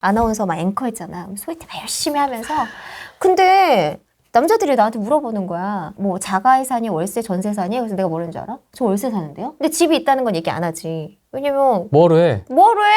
아나운서 막 앵커 했잖아. 소개팅 막 열심히 하면서. 근데 남자들이 나한테 물어보는 거야. 뭐 자가에 사니 월세 전세 사니? 그래서 내가 뭐라는 줄 알아? 저 월세 사는데요? 근데 집이 있다는 건 얘기 안 하지. 왜냐면 뭐로 해? 뭐로 해?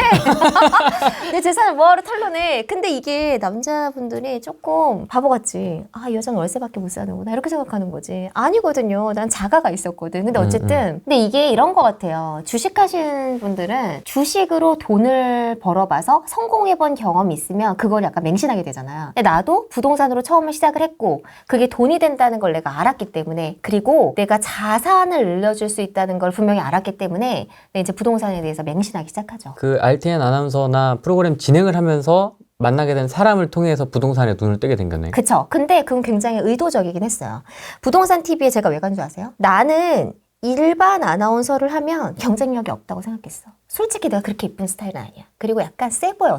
내 재산을 뭐하러 털러내? 근데 이게 남자분들이 조금 바보같지. 아, 이 여자는 월세밖에 못 사는구나. 이렇게 생각하는 거지. 아니거든요. 난 자가가 있었거든. 근데 어쨌든. 근데 이게 이런 것 같아요. 주식하시는 분들은 주식으로 돈을 벌어봐서 성공해본 경험이 있으면 그걸 약간 맹신하게 되잖아요. 근데 나도 부동산으로 처음에 시작을 했고 그게 돈이 된다는 걸 내가 알았기 때문에 그리고 내가 자산을 늘려줄 수 있다는 걸 분명히 알았기 때문에 이제 부동산에 대해서 맹신하기 시작하죠. 그 RTN 아나운서나 프로그램 진행을 하면서 만나게 된 사람을 통해서 부동산에 눈을 뜨게 된 거네. 그쵸. 근데 그건 굉장히 의도적이긴 했어요. 부동산 TV에 제가 왜 간 줄 아세요? 나는 일반 아나운서를 하면 경쟁력이 없다고 생각했어. 솔직히 내가 그렇게 이쁜 스타일은 아니야. 그리고 약간 세 보여,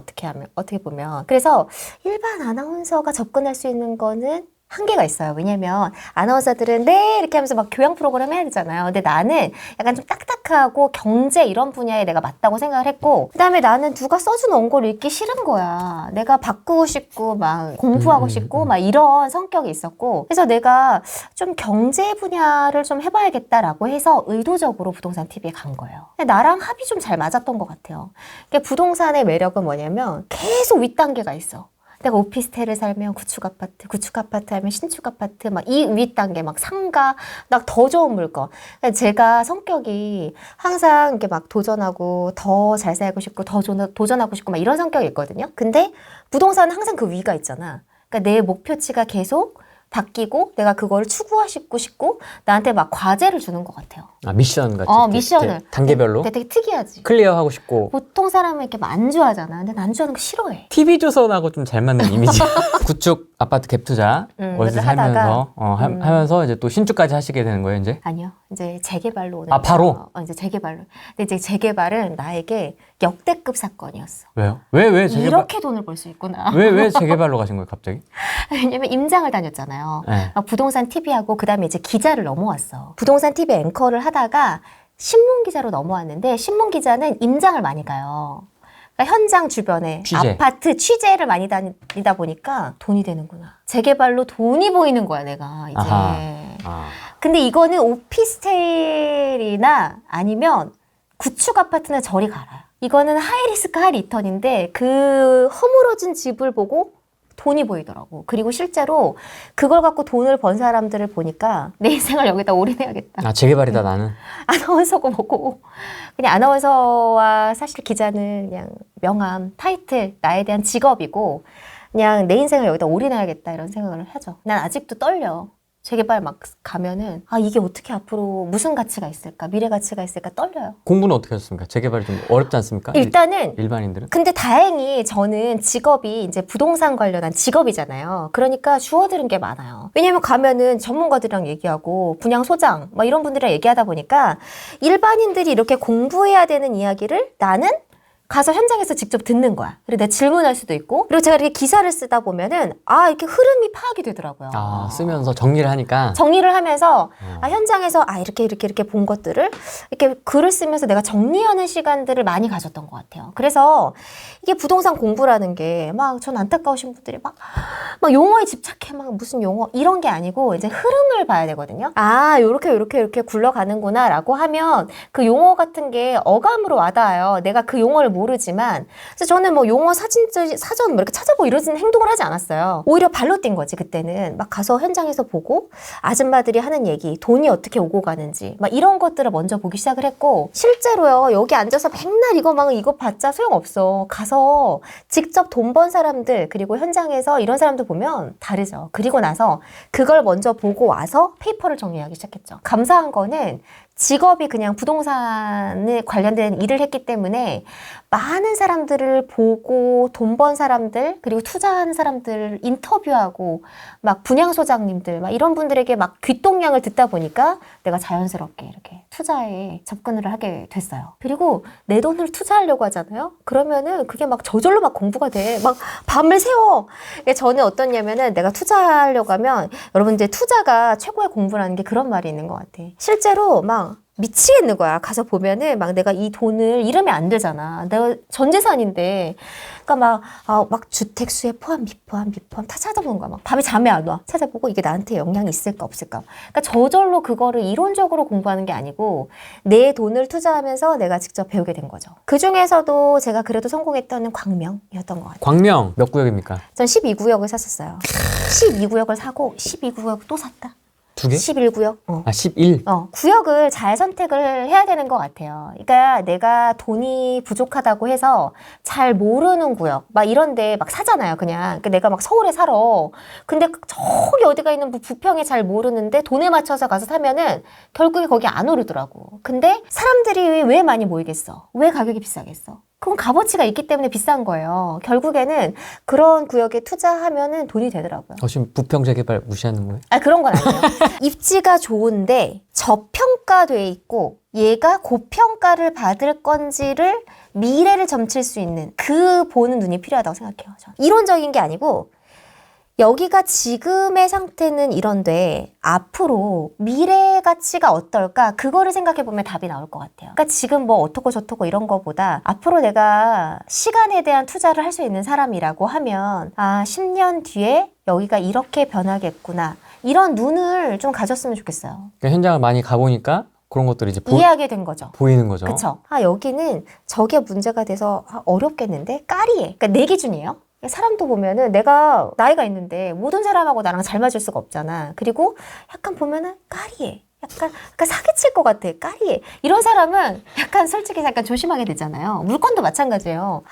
어떻게 보면. 그래서 일반 아나운서가 접근할 수 있는 거는 한계가 있어요. 왜냐면 아나운서들은 네 이렇게 하면서 막 교양 프로그램 해야 되잖아요. 근데 나는 약간 좀 딱딱하고 경제 이런 분야에 내가 맞다고 생각을 했고 그다음에 나는 누가 써준 원고를 읽기 싫은 거야. 내가 바꾸고 싶고 막 공부하고 싶고 막 이런 성격이 있었고 그래서 내가 좀 경제 분야를 좀 해봐야겠다라고 해서 의도적으로 부동산 TV에 간 거예요. 근데 나랑 합이 좀 잘 맞았던 것 같아요. 그러니까 부동산의 매력은 뭐냐면 계속 윗단계가 있어. 내가 오피스텔을 살면 구축 아파트 하면 신축 아파트, 막 이 윗단계, 막 상가, 막 더 좋은 물건. 제가 성격이 항상 이렇게 막 도전하고 더 잘 살고 싶고 더 도전하고 싶고 막 이런 성격이 있거든요. 근데 부동산은 항상 그 위가 있잖아. 그러니까 내 목표치가 계속 바뀌고 내가 그거를 추구하고 싶고 나한테 막 과제를 주는 것 같아요. 아, 미션 같이. 미션을. 단계별로? 되게 특이하지. 클리어하고 싶고. 보통 사람은 이렇게 막 안주하잖아. 근데 난 안주하는 거 싫어해. TV조선하고 좀 잘 맞는 이미지. 구축 아파트 갭 투자 월세 살면서 하면서 이제 또 신축까지 하시게 되는 거예요, 이제? 아니요. 이제 재개발로 오는 아, 바로? 이제 재개발로. 근데 이제 재개발은 나에게 역대급 사건이었어. 왜요? 왜 재개발? 이렇게 돈을 벌 수 있구나. 왜 재개발로 가신 거예요, 갑자기? 왜냐면 임장을 다녔잖아요. 네. 부동산 TV하고 그다음에 이제 기자를 넘어왔어. 부동산 TV 앵커를 하다가 신문 기자로 넘어왔는데 신문 기자는 임장을 많이 가요. 그러니까 현장 주변에 취재. 아파트 취재를 많이 다니다 보니까 돈이 되는구나. 재개발로 돈이 보이는 거야, 내가 이제. 아. 근데 이거는 오피스텔이나 아니면 구축 아파트나 저리 가라. 이거는 하이리스크 하이리턴인데 그 허물어진 집을 보고 돈이 보이더라고. 그리고 실제로 그걸 갖고 돈을 번 사람들을 보니까 내 인생을 여기다 올인해야겠다. 아, 재개발이다, 나는. 아나운서고 뭐고. 그냥 아나운서와 사실 기자는 그냥 명함, 타이틀, 나에 대한 직업이고 그냥 내 인생을 여기다 올인해야겠다 이런 생각을 하죠. 난 아직도 떨려. 재개발 막 가면은 이게 어떻게 앞으로 무슨 가치가 있을까? 미래 가치가 있을까? 떨려요. 공부는 어떻게 하셨습니까? 재개발이 좀 어렵지 않습니까? 일단은 일반인들은? 근데 다행히 저는 직업이 이제 부동산 관련한 직업이잖아요. 그러니까 주워들은 게 많아요. 왜냐면 가면은 전문가들이랑 얘기하고 분양 소장 막 이런 분들이랑 얘기하다 보니까 일반인들이 이렇게 공부해야 되는 이야기를 나는 가서 현장에서 직접 듣는 거야. 그리고 내가 질문할 수도 있고 그리고 제가 이렇게 기사를 쓰다 보면은 이렇게 흐름이 파악이 되더라고요. 쓰면서 정리를 하니까 정리를 하면서 현장에서 이렇게 본 것들을 이렇게 글을 쓰면서 내가 정리하는 시간들을 많이 가졌던 것 같아요. 그래서 이게 부동산 공부라는 게 막 전 안타까우신 분들이 막 용어에 집착해 막 무슨 용어 이런 게 아니고 이제 흐름을 봐야 되거든요. 요렇게 굴러가는구나 라고 하면 그 용어 같은 게 어감으로 와닿아요. 내가 그 용어를 모르지만 그래서 저는 뭐 용어 사전 뭐 이렇게 찾아보고 이러는 행동을 하지 않았어요. 오히려 발로 뛴 거지. 그때는 막 가서 현장에서 보고 아줌마들이 하는 얘기, 돈이 어떻게 오고 가는지 막 이런 것들을 먼저 보기 시작을 했고 실제로요. 여기 앉아서 맨날 이거 봤자 소용없어. 가서 직접 돈 번 사람들 그리고 현장에서 이런 사람들 보면 다르죠. 그리고 나서 그걸 먼저 보고 와서 페이퍼를 정리하기 시작했죠. 감사한 거는 직업이 그냥 부동산에 관련된 일을 했기 때문에 많은 사람들을 보고 돈 번 사람들 그리고 투자하는 사람들 인터뷰하고 막 분양소장님들 막 이런 분들에게 막 귓동량을 듣다 보니까 내가 자연스럽게 이렇게 투자에 접근을 하게 됐어요. 그리고 내 돈을 투자하려고 하잖아요. 그러면은 그게 막 저절로 막 공부가 돼. 막 밤을 새워. 저는 어떠냐면은 내가 투자하려고 하면 여러분 이제 투자가 최고의 공부라는 게 그런 말이 있는 것 같아. 실제로 막 막 미치겠는 거야. 가서 보면은 막 내가 이 돈을 잃으면 안 되잖아. 내가 전 재산인데. 그러니까 막 주택 수에 포함, 미포함 다 찾아보는 거야. 막 밤에 잠이 안 와. 찾아보고 이게 나한테 영향이 있을까 없을까. 그러니까 저절로 그거를 이론적으로 공부하는 게 아니고 내 돈을 투자하면서 내가 직접 배우게 된 거죠. 그 중에서도 제가 그래도 성공했던 광명이었던 것 같아요. 광명 몇 구역입니까? 전 12구역을 샀었어요. 12구역을 사고 12구역 또 샀다. 두 개? 11구역. 아, 11. 구역을 잘 선택을 해야 되는 것 같아요. 그러니까 내가 돈이 부족하다고 해서 잘 모르는 구역, 막 이런데 막 사잖아요, 그냥. 그러니까 내가 막 서울에 살아. 근데 저기 어디가 있는 부평에 잘 모르는데 돈에 맞춰서 가서 사면은 결국에 거기 안 오르더라고. 근데 사람들이 왜 많이 모이겠어? 왜 가격이 비싸겠어? 그건 값어치가 있기 때문에 비싼 거예요. 결국에는 그런 구역에 투자하면은 돈이 되더라고요. 지금 부평 재개발 무시하는 거예요? 그런 건 아니에요. 입지가 좋은데 저평가돼 있고 얘가 고평가를 받을 건지를 미래를 점칠 수 있는 그 보는 눈이 필요하다고 생각해요. 저는. 이론적인 게 아니고 여기가 지금의 상태는 이런데 앞으로 미래 가치가 어떨까 그거를 생각해 보면 답이 나올 것 같아요. 그러니까 지금 뭐 어떻고 저떻고 이런 거보다 앞으로 내가 시간에 대한 투자를 할 수 있는 사람이라고 하면 10년 뒤에 여기가 이렇게 변하겠구나 이런 눈을 좀 가졌으면 좋겠어요. 그러니까 현장을 많이 가보니까 그런 것들이 이제 이해하게 된 거죠. 보이는 거죠. 그렇죠. 여기는 저게 문제가 돼서 어렵겠는데 까리해. 그러니까 내 기준이에요. 사람도 보면은 내가 나이가 있는데 모든 사람하고 나랑 잘 맞을 수가 없잖아. 그리고 약간 보면은 까리해. 약간 사기칠 것 같아. 까리해. 이런 사람은 약간 솔직히 약간 조심하게 되잖아요. 물건도 마찬가지예요.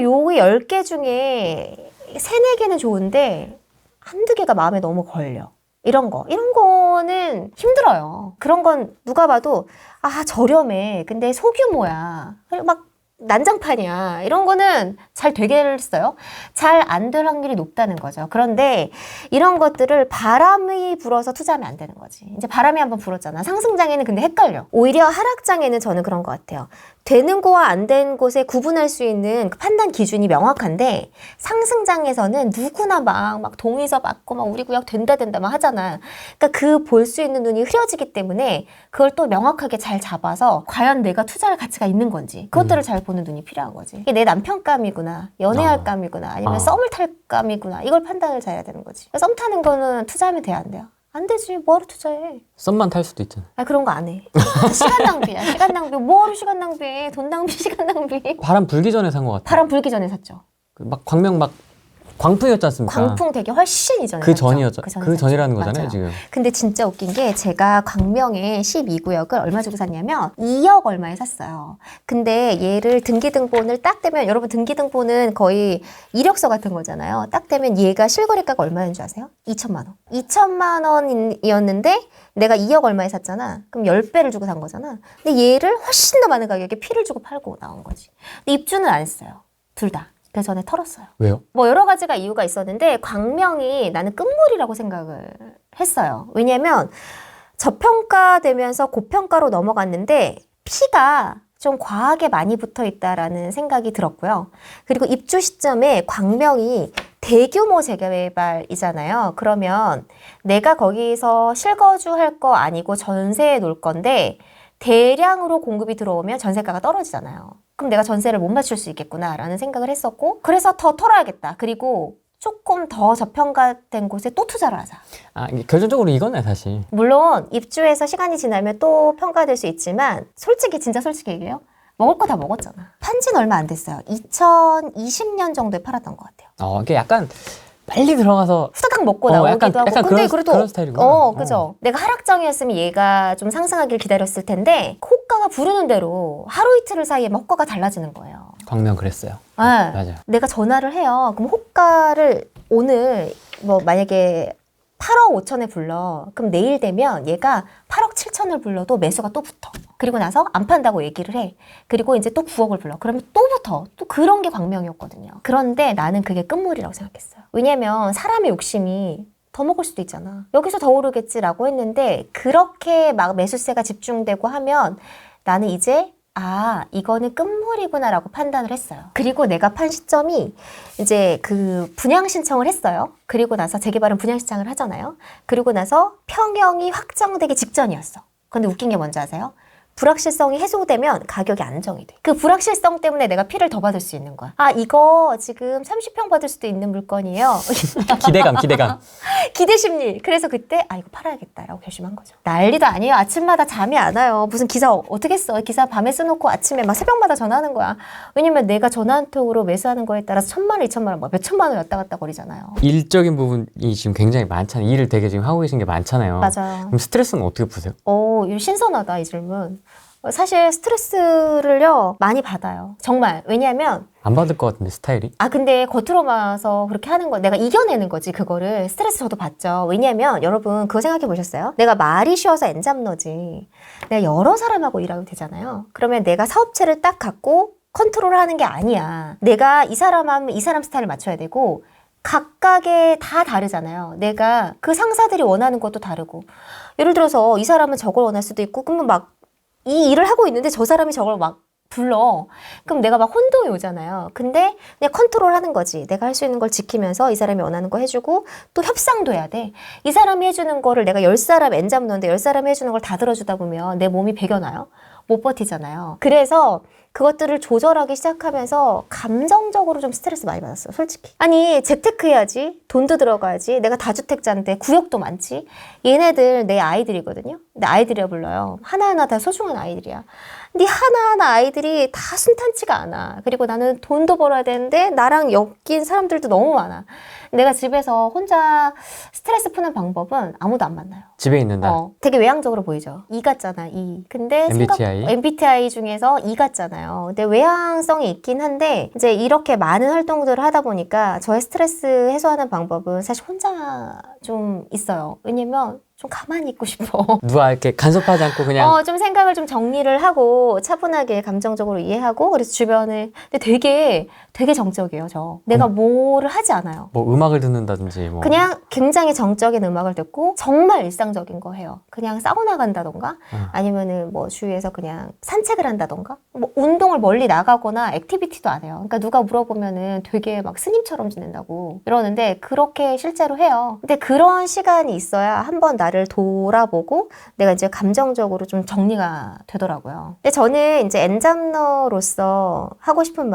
요기 10개 중에 3, 4개는 좋은데 한두 개가 마음에 너무 걸려. 이런 거는 힘들어요. 그런 건 누가 봐도 저렴해. 근데 소규모야. 막 난장판이야. 이런 거는 잘 되겠어요? 잘 안 될 확률이 높다는 거죠. 그런데 이런 것들을 바람이 불어서 투자하면 안 되는 거지. 이제 바람이 한번 불었잖아. 상승장에는 근데 헷갈려. 오히려 하락장에는 저는 그런 것 같아요. 되는 거와 안 되는 곳에 구분할 수 있는 그 판단 기준이 명확한데 상승장에서는 누구나 막 동의서 받고 막 우리 구역 된다 막 하잖아. 그러니까 그 볼 수 있는 눈이 흐려지기 때문에 그걸 또 명확하게 잘 잡아서 과연 내가 투자할 가치가 있는 건지 그것들을 잘 보는 눈이 필요한 거지. 이게 내 남편감이구나, 연애할 감이구나, 아니면 썸을 탈 감이구나 이걸 판단을 잘해야 되는 거지. 썸 타는 거는 투자하면 돼요, 안 돼요? 안 되지. 뭐하러 투자해? 썸만 탈 수도 있잖아. 그런 거 안 해. 시간 낭비야. 시간 낭비. 뭐하러 시간 낭비해? 돈 낭비, 시간 낭비. 바람 불기 전에 산 것 같아. 바람 불기 전에 샀죠. 막 광명 막 광풍이었지 않습니까? 광풍 되게 훨씬 이전에 그 샀죠. 전이었죠. 그 전이라는 거잖아요, 맞아요. 지금. 근데 진짜 웃긴 게 제가 광명에 12구역을 얼마 주고 샀냐면 2억 얼마에 샀어요. 근데 얘를 등기등본을 딱 떼면 여러분 등기등본은 거의 이력서 같은 거잖아요. 딱 떼면 얘가 실거래가가 얼마인 줄 아세요? 2천만 원. 2천만 원이었는데 내가 2억 얼마에 샀잖아. 그럼 10배를 주고 산 거잖아. 근데 얘를 훨씬 더 많은 가격에 피를 주고 팔고 나온 거지. 근데 입주는 안 했어요. 둘 다. 그 전에 털었어요. 왜요? 뭐 여러 가지가 이유가 있었는데 광명이 나는 끝물이라고 생각을 했어요. 왜냐면 저평가되면서 고평가로 넘어갔는데 피가 좀 과하게 많이 붙어 있다라는 생각이 들었고요. 그리고 입주 시점에 광명이 대규모 재개발이잖아요. 그러면 내가 거기서 실거주할 거 아니고 전세에 놓을 건데 대량으로 공급이 들어오면 전세가가 떨어지잖아요. 그럼 내가 전세를 못 맞출 수 있겠구나라는 생각을 했었고 그래서 더 털어야겠다. 그리고 조금 더 저평가된 곳에 또 투자를 하자. 이게 결정적으로 이거네 사실. 물론 입주해서 시간이 지나면 또 평가될 수 있지만 진짜 솔직히 얘기해요. 먹을 거 다 먹었잖아. 판지는 얼마 안 됐어요. 2020년 정도에 팔았던 것 같아요. 이게 약간 빨리 들어가서 후다닥 먹고 나오기도 하고. 근데 그래도 그런 스타일이구나. 그죠. 내가 하락장이었으면 얘가 좀 상승하길 기다렸을 텐데 호가가 부르는 대로 하루 이틀 사이에 호가가 달라지는 거예요. 광명 그랬어요. 네. 맞아요. 내가 전화를 해요. 그럼 호가를 오늘 뭐 만약에 8억 5천에 불러. 그럼 내일 되면 얘가 8억 7천을 불러도 매수가 또 붙어. 그리고 나서 안 판다고 얘기를 해. 그리고 이제 또 9억을 불러. 그러면 또 붙어. 또 그런 게 광명이었거든요. 그런데 나는 그게 끝물이라고 생각했어요. 왜냐면 사람의 욕심이 더 먹을 수도 있잖아. 여기서 더 오르겠지라고 했는데 그렇게 막 매수세가 집중되고 하면 나는 이제 이거는 끝물이구나라고 판단을 했어요. 그리고 내가 판 시점이 이제 그 분양 신청을 했어요. 그리고 나서 재개발은 분양 신청을 하잖아요. 그리고 나서 평형이 확정되기 직전이었어. 근데 웃긴 게 뭔지 아세요? 불확실성이 해소되면 가격이 안정이 돼. 그 불확실성 때문에 내가 피를 더 받을 수 있는 거야. 아, 이거 지금 30평 받을 수도 있는 물건이에요. 기대감. 기대 심리. 그래서 그때 이거 팔아야겠다라고 결심한 거죠. 난리도 아니에요. 아침마다 잠이 안 와요. 무슨 기사 어떻게 써? 기사 밤에 써놓고 아침에 막 새벽마다 전화하는 거야. 왜냐면 내가 전화 한 통으로 매수하는 거에 따라서 1,000만 원, 2,000만 원, 막 몇천만 원 왔다 갔다 거리잖아요. 일적인 부분이 지금 굉장히 많잖아요. 일을 되게 지금 하고 계신 게 많잖아요. 맞아요. 그럼 스트레스는 어떻게 푸세요? 이거 신선하다, 이 질문. 사실 스트레스를요, 많이 받아요. 정말. 왜냐면, 안 받을 것 같은데 스타일이? 근데 겉으로 봐서 그렇게 하는 거, 내가 이겨내는 거지, 그거를. 스트레스 저도 받죠. 왜냐면, 여러분, 그거 생각해 보셨어요? 내가 말이 쉬워서 엔잡너지. 내가 여러 사람하고 일하고 되잖아요. 그러면 내가 사업체를 딱 갖고 컨트롤 하는 게 아니야. 내가 이 사람 하면 이 사람 스타일을 맞춰야 되고, 각각의 다 다르잖아요. 내가 그 상사들이 원하는 것도 다르고. 예를 들어서 이 사람은 저걸 원할 수도 있고, 그러면 막 이 일을 하고 있는데 저 사람이 저걸 막 불러. 그럼 내가 막 혼동이 오잖아요. 근데 그냥 컨트롤 하는 거지. 내가 할 수 있는 걸 지키면서 이 사람이 원하는 거 해주고 또 협상도 해야 돼. 이 사람이 해주는 거를 내가 10사람 엔잡너인데 10사람이 해주는 걸 다 들어주다 보면 내 몸이 배겨나요? 못 버티잖아요. 그래서 그것들을 조절하기 시작하면서 감정적으로 좀 스트레스 많이 받았어요, 솔직히. 아니, 재테크 해야지. 돈도 들어가야지. 내가 다주택자인데 구역도 많지. 얘네들 내 아이들이거든요. 내 아이들이라 불러요. 하나하나 다 소중한 아이들이야. 근데 하나하나 아이들이 다 순탄치가 않아. 그리고 나는 돈도 벌어야 되는데 나랑 엮인 사람들도 너무 많아. 내가 집에서 혼자 스트레스 푸는 방법은 아무도 안 만나요. 집에 있는다. 되게 외향적으로 보이죠. E 같잖아, E. 근데 MBTI? MBTI 중에서 E 같잖아요. 근데 외향성이 있긴 한데 이제 이렇게 많은 활동들을 하다 보니까 저의 스트레스 해소하는 방법은 사실 혼자 좀 있어요. 왜냐면 좀 가만히 있고 싶어. 누가 이렇게 간섭하지 않고 그냥 좀 생각을 좀 정리를 하고 차분하게 감정적으로 이해하고 그래서 주변을 근데 되게 정적이에요, 저. 내가 뭐를 하지 않아요. 뭐 음악을 듣는다든지 뭐 그냥 굉장히 정적인 음악을 듣고 정말 일상적인 거 해요. 그냥 사우나 간다던가 아니면은 뭐 주위에서 그냥 산책을 한다던가 뭐 운동을 멀리 나가거나 액티비티도 안 해요. 그러니까 누가 물어보면은 되게 막 스님처럼 지낸다고 이러는데 그렇게 실제로 해요. 근데 그런 시간이 있어야 한번 나를 돌아보고 내가 이제 감정적으로 좀 정리가 되더라고요. 근데 저는 이제 엔잡러로서 하고 싶은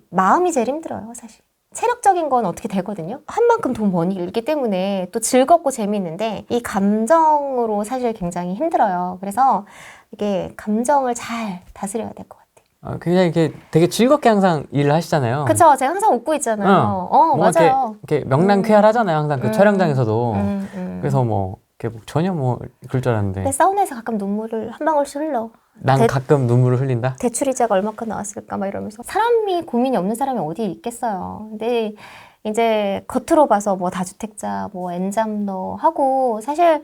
마음이 제일 힘들어요, 사실. 체력적인 건 어떻게 되거든요. 한 만큼 돈 버니기 때문에 또 즐겁고 재미있는데 이 감정으로 사실 굉장히 힘들어요. 그래서 이게 감정을 잘 다스려야 될 것 같아요. 굉장히 이렇게 되게 즐겁게 항상 일을 하시잖아요. 그쵸? 제가 항상 웃고 있잖아요. 뭔가 맞아요. 이렇게 명랑쾌활하잖아요. 항상 그 촬영장에서도. 그래서 뭐 이렇게 전혀 뭐 그럴 줄 알았는데. 근데 사우나에서 가끔 눈물을 한 방울씩 흘러. 난 가끔 눈물을 흘린다? 대출이자가 얼마큼 나왔을까 막 이러면서 사람이 고민이 없는 사람이 어디 있겠어요. 근데 이제 겉으로 봐서 뭐 다주택자, 뭐 엔잡러 하고 사실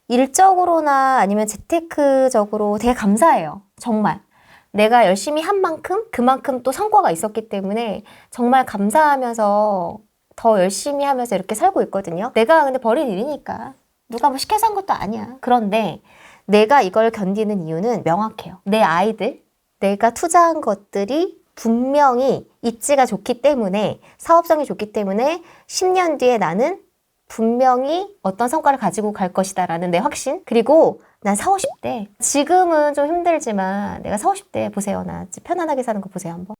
일적으로나 아니면 재테크적으로 되게 감사해요. 정말. 내가 열심히 한 만큼 그만큼 또 성과가 있었기 때문에 정말 감사하면서 더 열심히 하면서 이렇게 살고 있거든요. 내가 근데 벌인 일이니까 누가 뭐 시켜서 한 것도 아니야. 그런데 내가 이걸 견디는 이유는 명확해요. 내 아이들, 내가 투자한 것들이 분명히 입지가 좋기 때문에 사업성이 좋기 때문에 10년 뒤에 나는 분명히 어떤 성과를 가지고 갈 것이다 라는 내 확신. 그리고 난 40, 50대 지금은 좀 힘들지만 내가 40, 50대 보세요. 나 편안하게 사는 거 보세요 한번.